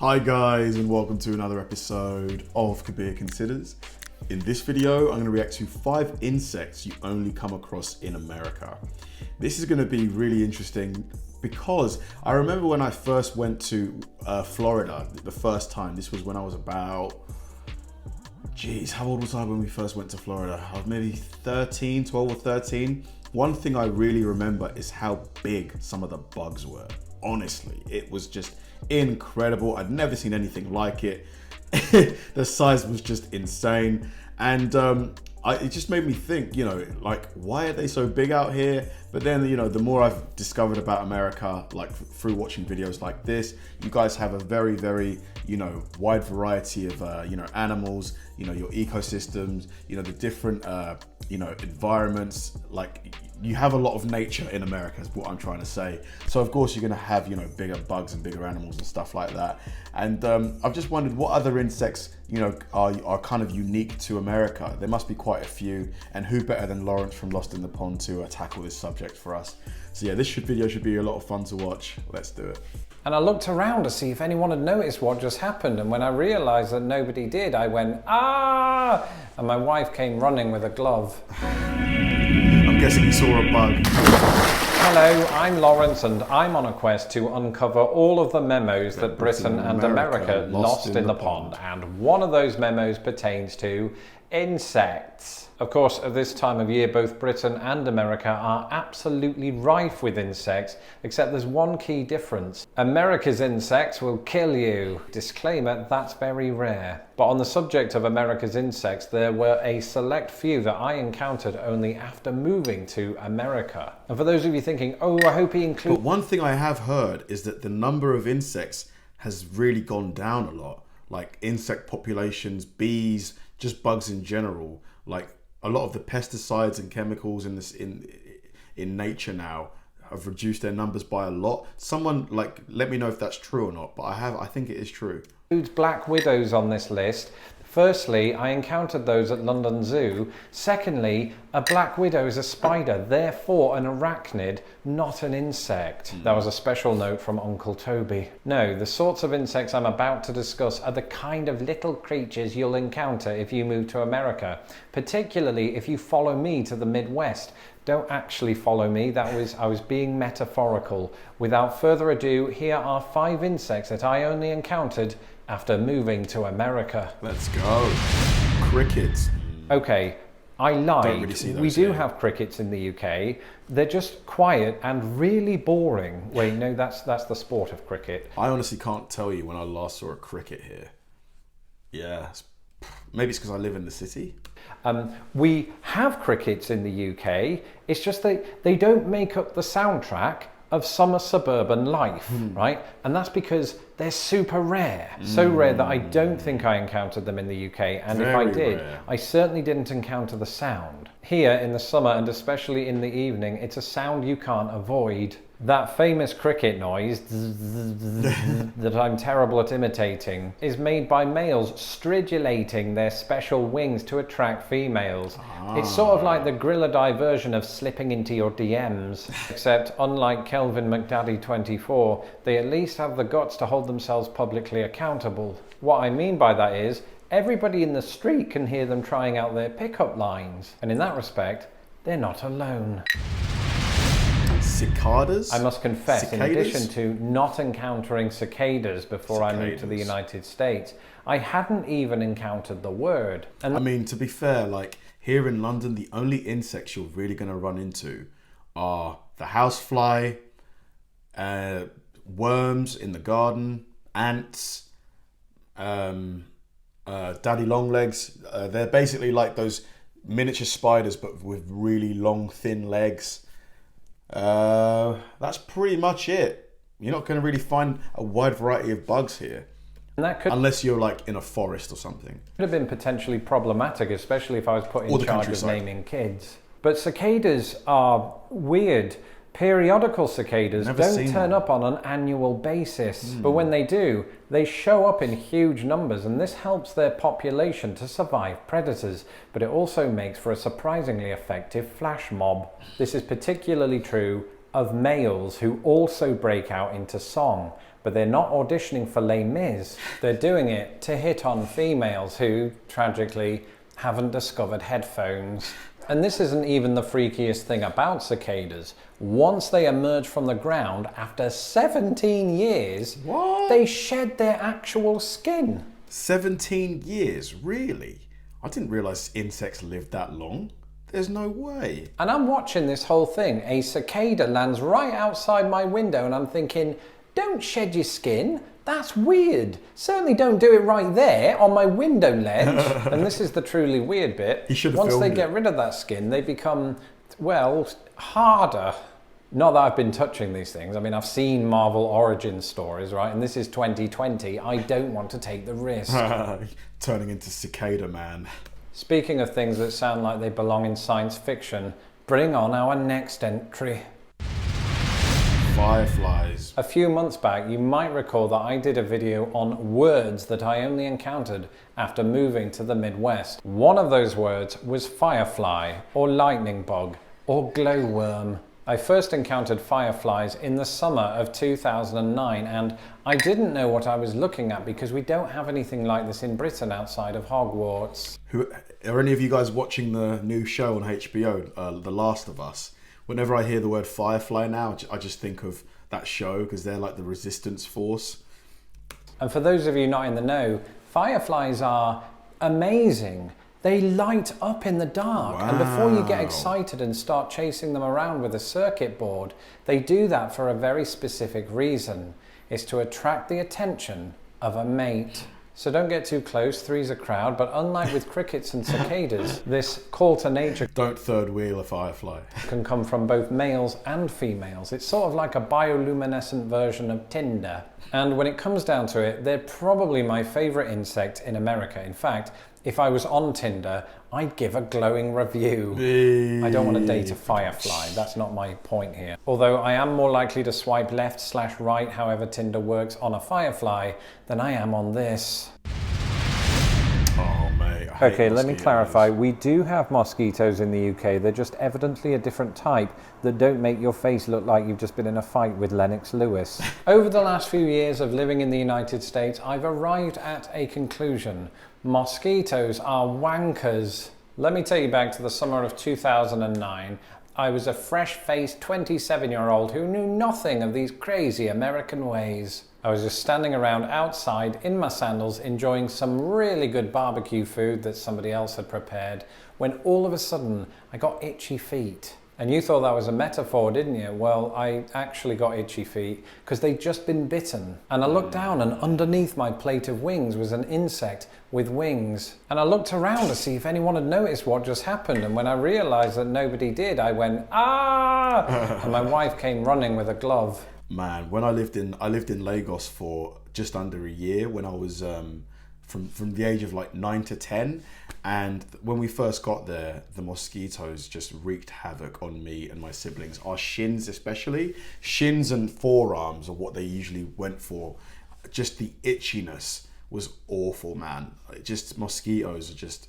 Hi guys, and welcome to another episode of Kabir Considers. In this video, I'm going to react to 5 insects you only come across in America. This is going to be really interesting because I remember when I first went to Florida the first time. This was when I was about, how old was I when we first went to Florida? I was maybe 12 or 13. One thing I really remember is how big some of the bugs were. Honestly, it was just incredible. I'd never seen anything like it. The size was just insane, and it just made me think, like, why are they so big out here? But then, the more I've discovered about America, like through watching videos like this, you guys have a very, very, wide variety of, animals, your ecosystems, the different, environments. Like, you have a lot of nature in America is what I'm trying to say. So of course you're going to have, bigger bugs and bigger animals and stuff like that. And I've just wondered what other insects, are kind of unique to America. There must be quite a few, and who better than Lawrence from Lost in the Pond to tackle this subject for us. So yeah, this video should be a lot of fun to watch. Let's do it. And I looked around to see if anyone had noticed what just happened, and when I realised that nobody did, I went, "Ah!" And my wife came running with a glove. I'm guessing you saw a bug. Hello, I'm Lawrence, and I'm on a quest to uncover all of the memos that Britain and America lost in the pond. And one of those memos pertains to insects. Of course, at this time of year, both Britain and America are absolutely rife with insects, except there's one key difference. America's insects will kill you. Disclaimer, that's very rare. But on the subject of America's insects, there were a select few that I encountered only after moving to America. And for those of you thinking, oh, I hope he includes... But one thing I have heard is that the number of insects has really gone down a lot. Like insect populations, bees, just bugs in general. Like a lot of the pesticides and chemicals in nature now have reduced their numbers by a lot. Someone let me know if that's true or not, but I think it is true. Black widows on this list. Firstly, I encountered those at London Zoo. Secondly, a black widow is a spider, therefore an arachnid, not an insect. That was a special note from Uncle Toby. No, the sorts of insects I'm about to discuss are the kind of little creatures you'll encounter if you move to America, particularly if you follow me to the Midwest. Don't actually follow me, I was being metaphorical. Without further ado, here are 5 insects that I only encountered after moving to America. Let's go. Crickets. Okay, I lied. Don't really see those we do here. have crickets in the UK. They're just quiet and really boring. Wait, no, that's the sport of cricket. I honestly can't tell you when I last saw a cricket here. Yeah, maybe it's because I live in the city. We have crickets in the UK. It's just they don't make up the soundtrack of summer suburban life, right? And that's because they're super rare. So rare that I don't think I encountered them in the UK. And if I did, rare. I certainly didn't encounter the sound. Here in the summer, and especially in the evening, it's a sound you can't avoid. That famous cricket noise that I'm terrible at imitating is made by males stridulating their special wings to attract females. It's sort of like the Grilladie version of slipping into your DMs, except unlike Kelvin McDaddy 24, they at least have the guts to hold themselves publicly accountable. What I mean by that is, everybody in the street can hear them trying out their pickup lines, and in that respect, they're not alone. Cicadas? I must confess, Cicadas? in addition to not encountering cicadas before I moved to the United States, I hadn't even encountered the word. And I mean, to be fair, like here in London, the only insects you're really going to run into are the housefly, worms in the garden, ants, daddy longlegs. They're basically like those miniature spiders, but with really long, thin legs. That's pretty much it. You're not going to really find a wide variety of bugs here. And that could unless you're like in a forest or something. Have been potentially problematic, especially if I was put in charge of naming kids. But cicadas are weird. Periodical cicadas don't turn up on an annual basis, but when they do, they show up in huge numbers, and this helps their population to survive predators, but it also makes for a surprisingly effective flash mob. This is particularly true of males who also break out into song, but but they're not auditioning for Les Mis. They're doing it to hit on females who, tragically, haven't discovered headphones. And this isn't even the freakiest thing about cicadas. Once they emerge from the ground, after 17 years, they shed their actual skin. 17 years? Really? I didn't realise insects lived that long. There's no way. And I'm watching this whole thing. A cicada lands right outside my window and I'm thinking, don't shed your skin. That's weird. Certainly don't do it right there on my window ledge. And this is the truly weird bit. You should have Once they filmed get rid of that skin, they become, well, harder. Not that I've been touching these things. I mean, I've seen Marvel origin stories, right? And this is 2020. I don't want to take the risk. Turning into Cicada Man. Speaking of things that sound like they belong in science fiction, bring on our next entry. Fireflies. A few months back, you might recall that I did a video on words that I only encountered after moving to the Midwest. One of those words was firefly, or lightning bug, or glowworm. I first encountered fireflies in the summer of 2009, and I didn't know what I was looking at because we don't have anything like this in Britain outside of Hogwarts. Are any of you guys watching the new show on HBO, The Last of Us? Whenever I hear the word firefly now, I just think of that show because they're like the resistance force. And for those of you not in the know, fireflies are amazing. They light up in the dark. Wow. And before you get excited and start chasing them around with a circuit board, they do that for a very specific reason. It's to attract the attention of a mate. So don't get too close, three's a crowd, but unlike with crickets and cicadas, this call to nature Don't third wheel a firefly. can come from both males and females. It's sort of like a bioluminescent version of Tinder. And when it comes down to it, they're probably my favourite insect in America. In fact, if I was on Tinder, I'd give a glowing review. I don't want to date a firefly, that's not my point here. Although I am more likely to swipe left/right, however Tinder works, on a firefly than I am on this. Oh mate, I hate Okay, let me mosquitoes. clarify. We do have mosquitoes in the UK. They're just evidently a different type that don't make your face look like you've just been in a fight with Lennox Lewis. Over the last few years of living in the United States, I've arrived at a conclusion. Mosquitoes are wankers. Let me take you back to the summer of 2009. I was a fresh-faced 27-year-old who knew nothing of these crazy American ways. I was just standing around outside in my sandals enjoying some really good barbecue food that somebody else had prepared when all of a sudden I got itchy feet. And you thought that was a metaphor, didn't you? Well, I actually got itchy feet because they'd just been bitten. And I looked down and underneath my plate of wings was an insect with wings. And I looked around to see if anyone had noticed what just happened. And when I realized that nobody did, I went, ah! And my wife came running with a glove. Man, when I lived in Lagos for just under a year when I was from the age of like 9 to 10, and when we first got there, the mosquitoes just wreaked havoc on me and my siblings. Our shins especially, shins and forearms are what they usually went for. Just the itchiness was awful, man. Just mosquitoes are just...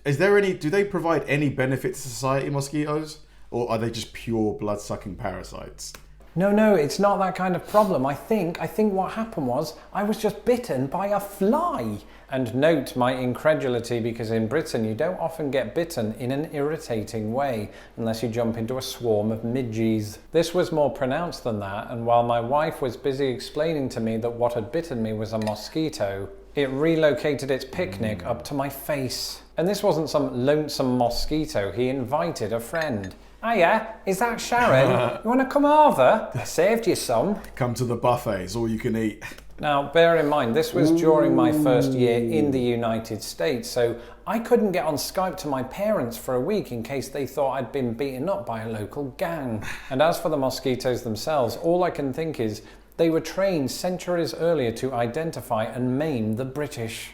do they provide any benefit to society, mosquitoes? Or are they just pure blood-sucking parasites? No, it's not that kind of problem. I think what happened was I was just bitten by a fly. And note my incredulity, because in Britain you don't often get bitten in an irritating way unless you jump into a swarm of midges. This was more pronounced than that, and while my wife was busy explaining to me that what had bitten me was a mosquito, it relocated its picnic up to my face. And this wasn't some lonesome mosquito, he invited a friend. Hiya, is that Sharon? You want to come over? I saved you some. Come to the buffet, it's all you can eat. Now, bear in mind, this was during my first year in the United States, so I couldn't get on Skype to my parents for a week in case they thought I'd been beaten up by a local gang. And as for the mosquitoes themselves, all I can think is they were trained centuries earlier to identify and maim the British.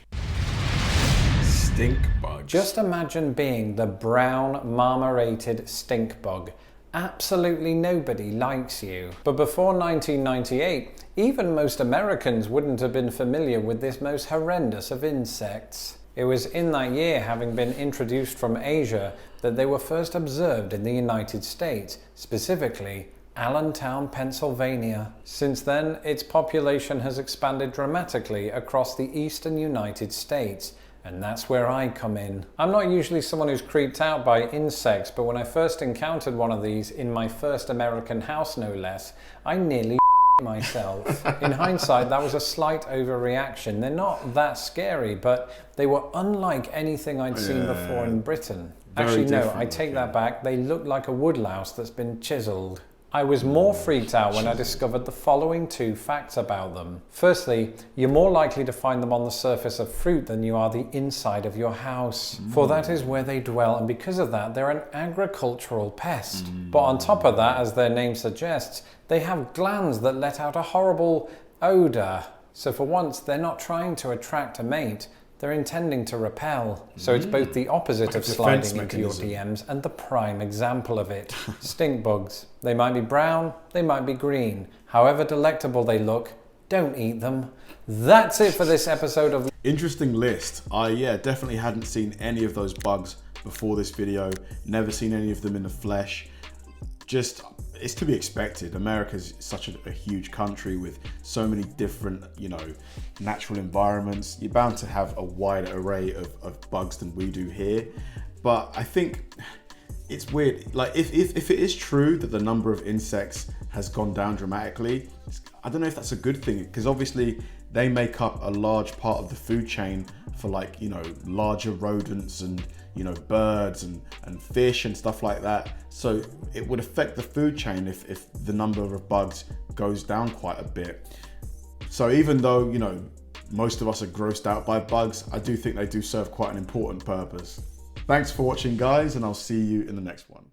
Stink bugs. Just imagine being the brown, marmorated stink bug. Absolutely nobody likes you. But before 1998, even most Americans wouldn't have been familiar with this most horrendous of insects. It was in that year, having been introduced from Asia, that they were first observed in the United States, specifically Allentown, Pennsylvania. Since then, its population has expanded dramatically across the eastern United States. And that's where I come in. I'm not usually someone who's creeped out by insects, but when I first encountered one of these in my first American house, no less, I nearly myself. In hindsight, that was a slight overreaction. They're not that scary, but they were unlike anything I'd seen before in Britain. Actually, no, I take that back. They look like a woodlouse that's been chiseled. I was more freaked out when I discovered the following 2 facts about them. Firstly, you're more likely to find them on the surface of fruit than you are the inside of your house. For that is where they dwell, and because of that, they're an agricultural pest. But on top of that, as their name suggests, they have glands that let out a horrible odour. So for once, they're not trying to attract a mate, they're intending to repel. So it's both the opposite of sliding into your DMs and the prime example of it. Stink bugs. They might be brown, they might be green. However delectable they look, don't eat them. That's it for this episode of... Interesting list. I definitely hadn't seen any of those bugs before this video. Never seen any of them in the flesh. Just, it's to be expected. America's such a huge country with so many different, natural environments. You're bound to have a wider array of bugs than we do here. But I think it's weird. Like, if it is true that the number of insects has gone down dramatically, I don't know if that's a good thing, because obviously they make up a large part of the food chain for larger rodents and birds and fish and stuff like that. So it would affect the food chain if the number of bugs goes down quite a bit. So even though, most of us are grossed out by bugs, I do think they do serve quite an important purpose. Thanks for watching, guys, and I'll see you in the next one.